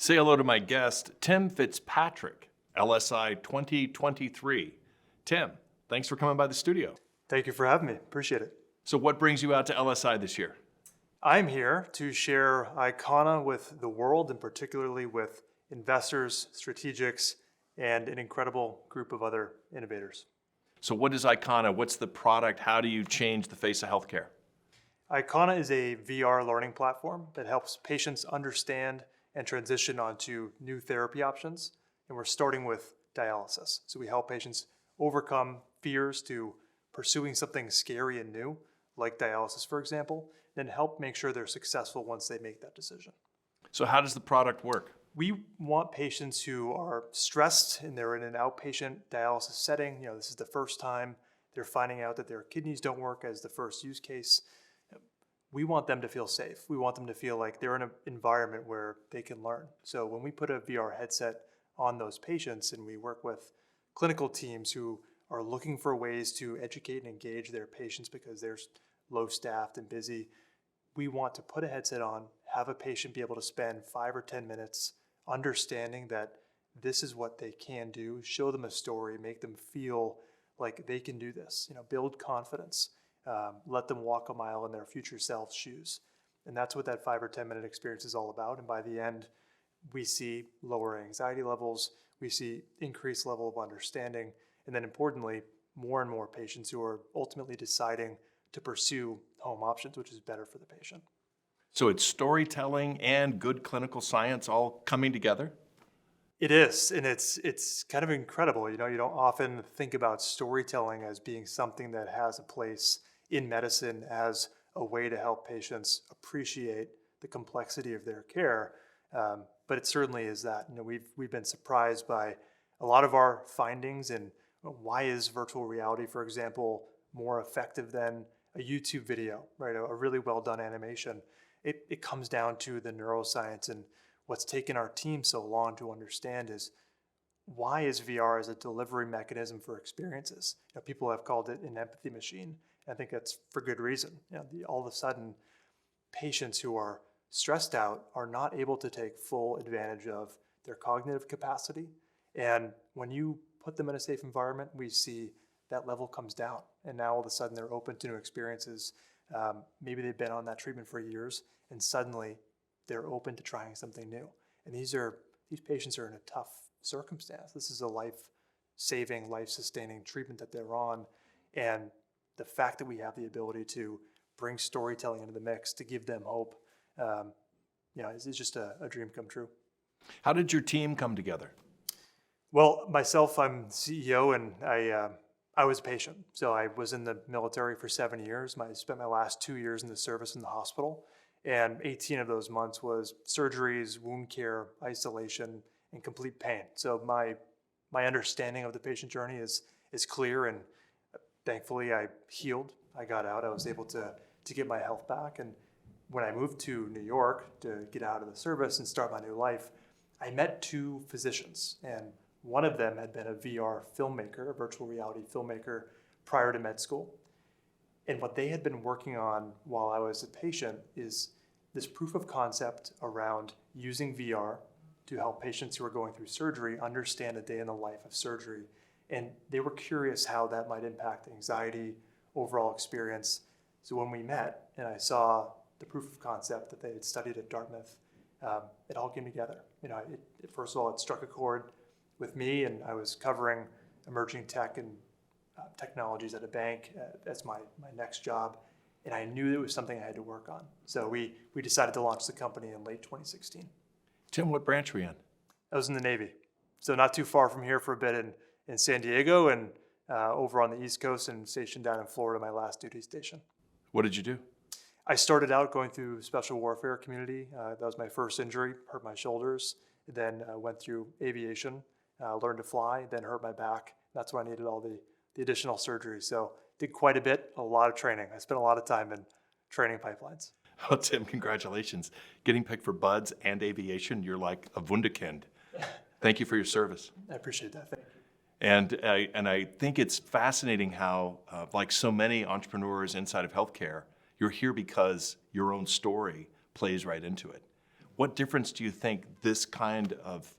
Say hello to my guest, Tim Fitzpatrick, LSI 2023. Tim, thanks for coming by the studio. Thank you for having me. Appreciate it. So what brings you out to LSI this year? I'm here to share IKONA with the world, and particularly with investors, strategics, and an incredible group of other innovators. So what is IKONA? What's the product? How do you change the face of healthcare? IKONA is a VR learning platform that helps patients understand and transition onto new therapy options. And we're starting with dialysis. So we help patients overcome fears to pursuing something scary and new, like dialysis, for example, then help make sure they're successful once they make that decision. So how does the product work? We want patients who are stressed and they're in an outpatient dialysis setting. This is the first time they're finding out that their kidneys don't work as the first use case. We want them to feel safe. We want them to feel like they're in an environment where they can learn. So when we put a VR headset on those patients and we work with clinical teams who are looking for ways to educate and engage their patients because they're low staffed and busy, we want to put a headset on, have a patient be able to spend 5 or 10 minutes understanding that this is what they can do, show them a story, make them feel like they can do this, build confidence. Let them walk a mile in their future self's shoes. And that's what that 5 or 10 minute experience is all about. And by the end, we see lower anxiety levels, we see increased level of understanding, and then importantly, more and more patients who are ultimately deciding to pursue home options, which is better for the patient. So it's storytelling and good clinical science all coming together? It is, and it's kind of incredible. You don't often think about storytelling as being something that has a place in medicine as a way to help patients appreciate the complexity of their care, but it certainly is that. We've been surprised by a lot of our findings, and why is virtual reality, for example, more effective than a YouTube video, right? A really well done animation. It comes down to the neuroscience, and what's taken our team so long to understand is why is VR as a delivery mechanism for experiences? People have called it an empathy machine. I think that's for good reason. All of a sudden, patients who are stressed out are not able to take full advantage of their cognitive capacity. And when you put them in a safe environment, we see that level comes down. And now all of a sudden they're open to new experiences. Maybe they've been on that treatment for years, and suddenly they're open to trying something new. And these patients are in a tough circumstance. This is a life-saving, life-sustaining treatment that they're on. And the fact that we have the ability to bring storytelling into the mix to give them hope, is just a dream come true. How did your team come together? Well, myself, I'm CEO, and I was a patient. So I was in the military for 7 years. I spent my last 2 years in the service in the hospital, and 18 of those months was surgeries, wound care, isolation, and complete pain. So my understanding of the patient journey is clear, and thankfully I healed. I got out. I was able to get my health back. And when I moved to New York to get out of the service and start my new life, I met 2 physicians, and one of them had been a VR filmmaker, a virtual reality filmmaker, prior to med school. And what they had been working on while I was a patient is this proof of concept around using VR to help patients who are going through surgery understand a day in the life of surgery. And they were curious how that might impact anxiety, overall experience. So when we met and I saw the proof of concept that they had studied at Dartmouth, it all came together. First of all, it struck a chord with me, and I was covering emerging tech and technologies at a bank as my next job, and I knew it was something I had to work on. So we decided to launch the company in late 2016. Tim, what branch were you in? I was in the Navy, so not too far from here for a bit in San Diego, and over on the East Coast and stationed down in Florida, my last duty station. What did you do? I started out going through special warfare community. That was my first injury, hurt my shoulders, then went through aviation, learned to fly, then hurt my back. That's when I needed all the additional surgery. So did quite a bit, a lot of training. I spent a lot of time in training pipelines. Well, Tim, congratulations. Getting picked for buds and aviation, you're like a wunderkind. Thank you for your service. I appreciate that. Thank you. And I think it's fascinating how, like so many entrepreneurs inside of healthcare, you're here because your own story plays right into it. What difference do you think this kind of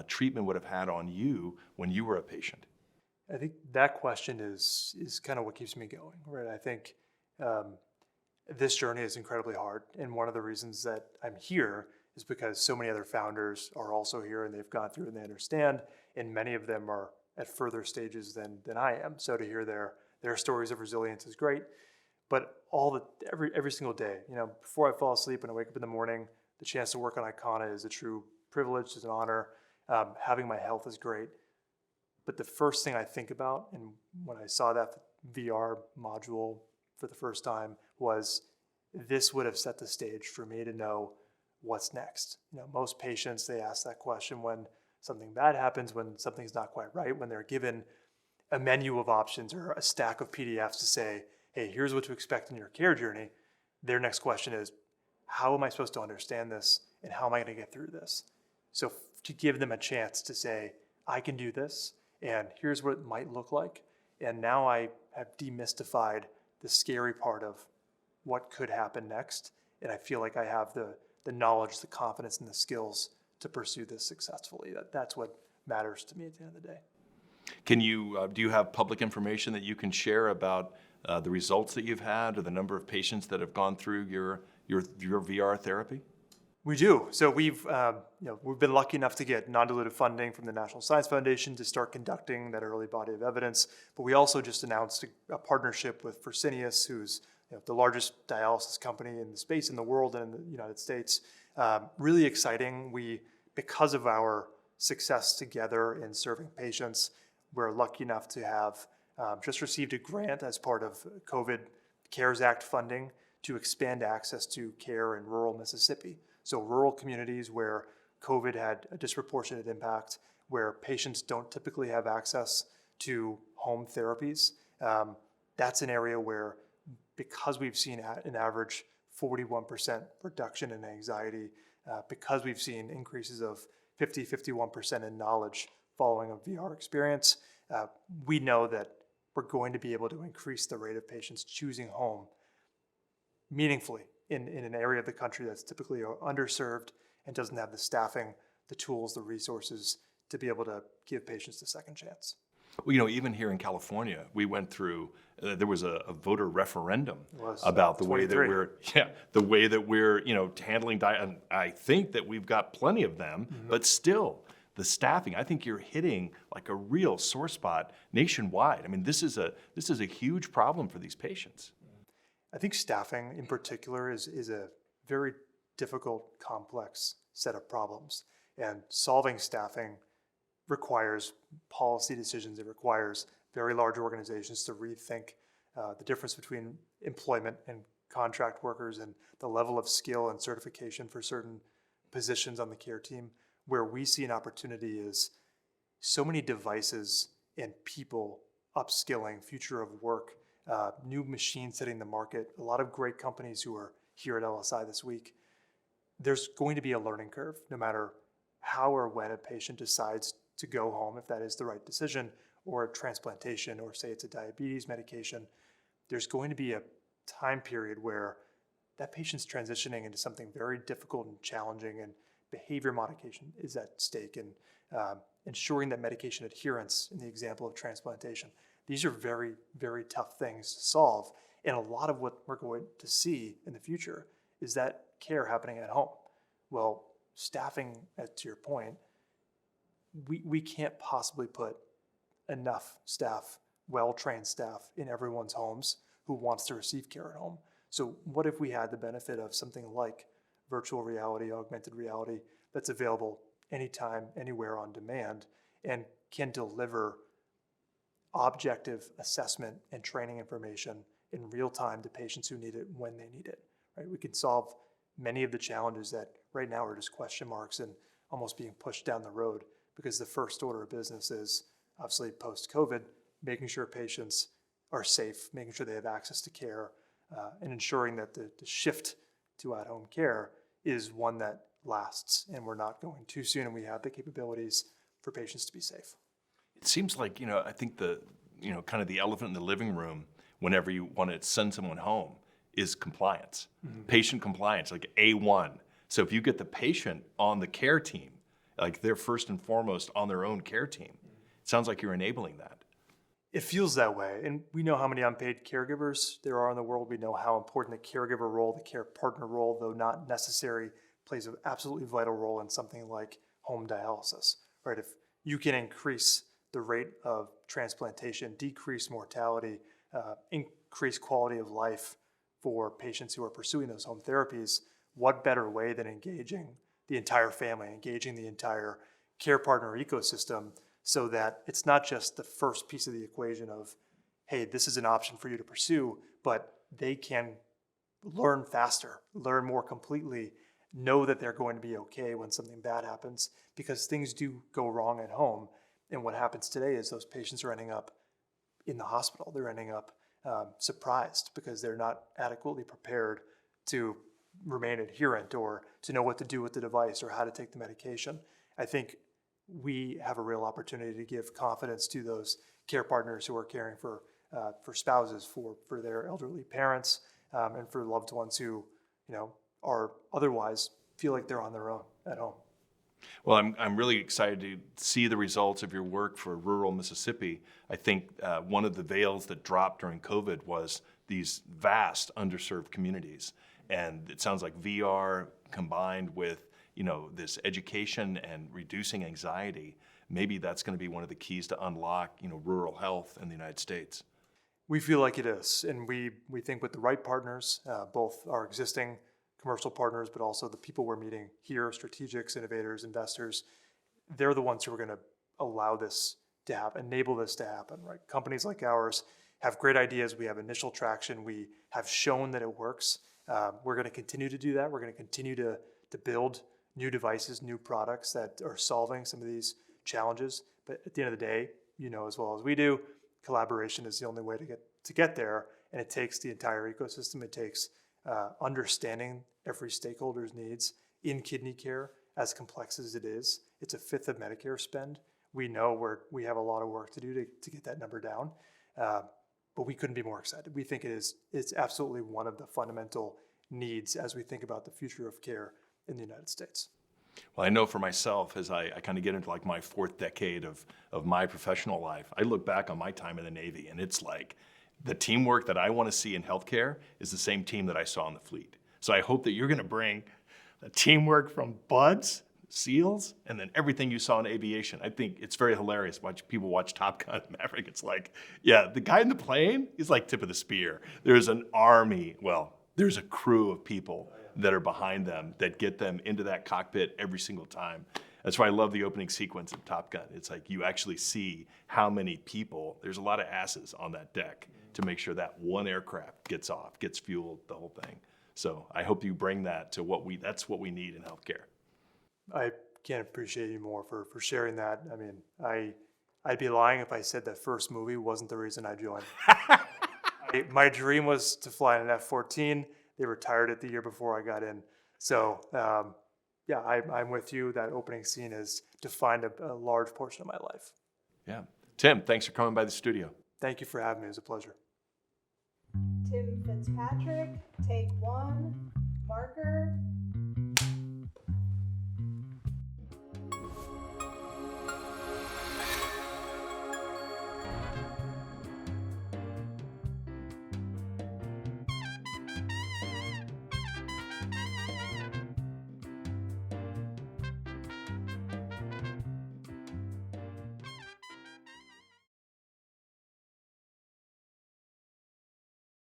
treatment would have had on you when you were a patient? I think that question is kind of what keeps me going, right? I think this journey is incredibly hard, and one of the reasons that I'm here is because so many other founders are also here, and they've gone through and they understand, and many of them are at further stages than I am. So to hear their stories of resilience is great, but every single day, before I fall asleep, when I wake up in the morning, the chance to work on IKONA is a true privilege, is an honor. Having my health is great. But the first thing I think about, and when I saw that VR module for the first time, was this would have set the stage for me to know what's next. Most patients, they ask that question when something bad happens, when something's not quite right, when they're given a menu of options or a stack of PDFs to say, hey, here's what to expect in your care journey. Their next question is, how am I supposed to understand this, and how am I going to get through this? So to give them a chance to say, I can do this, and here's what it might look like. And now I have demystified the scary part of what could happen next. And I feel like I have the knowledge, the confidence, and the skills to pursue this successfully. That's what matters to me at the end of the day. Can you, do you have public information that you can share about the results that you've had or the number of patients that have gone through your VR therapy? We do. So we've been lucky enough to get non-dilutive funding from the National Science Foundation to start conducting that early body of evidence. But we also just announced a partnership with Fresenius, who's the largest dialysis company in the space in the world and in the United States. Really exciting. Because of our success together in serving patients, we're lucky enough to have just received a grant as part of COVID CARES Act funding to expand access to care in rural Mississippi. So rural communities where COVID had a disproportionate impact, where patients don't typically have access to home therapies. That's an area where, because we've seen an average 41% reduction in anxiety, because we've seen increases of 51% in knowledge following a VR experience, we know that we're going to be able to increase the rate of patients choosing home meaningfully in an area of the country that's typically underserved and doesn't have the staffing, the tools, the resources to be able to give patients a second chance. Well, even here in California, we went through, there was a voter referendum about the way that we're, handling diet. And I think that we've got plenty of them, but still the staffing, I think you're hitting like a real sore spot nationwide. I mean, this is a huge problem for these patients. I think staffing in particular is a very difficult, complex set of problems. And solving staffing requires policy decisions. It requires very large organizations to rethink the difference between employment and contract workers and the level of skill and certification for certain positions on the care team. Where we see an opportunity is so many devices and people upskilling, future of work, new machines hitting the market, a lot of great companies who are here at LSI this week. There's going to be a learning curve no matter how or when a patient decides to go home, if that is the right decision, or a transplantation, or say it's a diabetes medication. There's going to be a time period where that patient's transitioning into something very difficult and challenging, and behavior modification is at stake, and ensuring that medication adherence in the example of transplantation. These are very, very tough things to solve. And a lot of what we're going to see in the future is that care happening at home. Well, staffing, to your point, we can't possibly put enough staff, well-trained staff in everyone's homes who wants to receive care at home. So what if we had the benefit of something like virtual reality, augmented reality, that's available anytime, anywhere on demand, and can deliver objective assessment and training information in real time to patients who need it when they need it, right? We can solve many of the challenges that right now are just question marks and almost being pushed down the road, because the first order of business is obviously post-COVID, making sure patients are safe, making sure they have access to care, and ensuring that the shift to at-home care is one that lasts, and we're not going too soon, and we have the capabilities for patients to be safe. It seems like, I think kind of the elephant in the living room whenever you want to send someone home is compliance, patient compliance, like A1. So if you get the patient on the care team, like they're first and foremost on their own care team, it sounds like you're enabling that. It feels that way. And we know how many unpaid caregivers there are in the world. We know how important the caregiver role, the care partner role, though not necessary, plays an absolutely vital role in something like home dialysis, right? If you can increase the rate of transplantation, decrease mortality, increase quality of life for patients who are pursuing those home therapies, what better way than engaging the entire family, engaging the entire care partner ecosystem, so that it's not just the first piece of the equation of, hey, this is an option for you to pursue, but they can learn faster, learn more completely, know that they're going to be okay when something bad happens, because things do go wrong at home. And what happens today is those patients are ending up in the hospital. They're ending up surprised because they're not adequately prepared to remain adherent or to know what to do with the device or how to take the medication. I think we have a real opportunity to give confidence to those care partners who are caring for spouses, for their elderly parents, and for loved ones who, are otherwise feel like they're on their own at home. Well, I'm really excited to see the results of your work for rural Mississippi. I think one of the veils that dropped during COVID was these vast underserved communities. And it sounds like VR combined with this education and reducing anxiety, maybe that's going to be one of the keys to unlock, rural health in the United States. We feel like it is, and we think with the right partners, both our existing commercial partners, but also the people we're meeting here, strategics, innovators, investors, they're the ones who are going to allow this to happen, enable this to happen, right? Companies like ours have great ideas. We have initial traction. We have shown that it works. We're going to continue to do that. We're going to continue to build new devices, new products that are solving some of these challenges. But at the end of the day, as well as we do, collaboration is the only way to get there. And it takes the entire ecosystem. It takes understanding every stakeholder's needs in kidney care, as complex as it is. It's a fifth of Medicare spend. We know we have a lot of work to do to get that number down. But we couldn't be more excited. We think it's absolutely one of the fundamental needs as we think about the future of care in the United States. Well, I know for myself, as I kind of get into like my fourth decade of my professional life, I look back on my time in the Navy, and it's like the teamwork that I want to see in healthcare is the same team that I saw in the fleet. So I hope that you're going to bring the teamwork from Buds, SEALs, and then everything you saw in aviation. I think it's very hilarious. People watch Top Gun Maverick. It's like, yeah, the guy in the plane is like tip of the spear. There's an army, there's a crew of people that are behind them that get them into that cockpit every single time. That's why I love the opening sequence of Top Gun. It's like you actually see how many people, there's a lot of asses on that deck to make sure that one aircraft gets off, gets fueled, the whole thing. So I hope you bring that to that's what we need in healthcare. I can't appreciate you more for sharing that. I mean, I'd be lying if I said that first movie wasn't the reason I joined. My dream was to fly an F-14. They retired it the year before I got in. So yeah, I'm with you. That opening scene has defined a large portion of my life. Yeah. Tim, thanks for coming by the studio. Thank you for having me. It was a pleasure. Tim Fitzpatrick, take one, marker.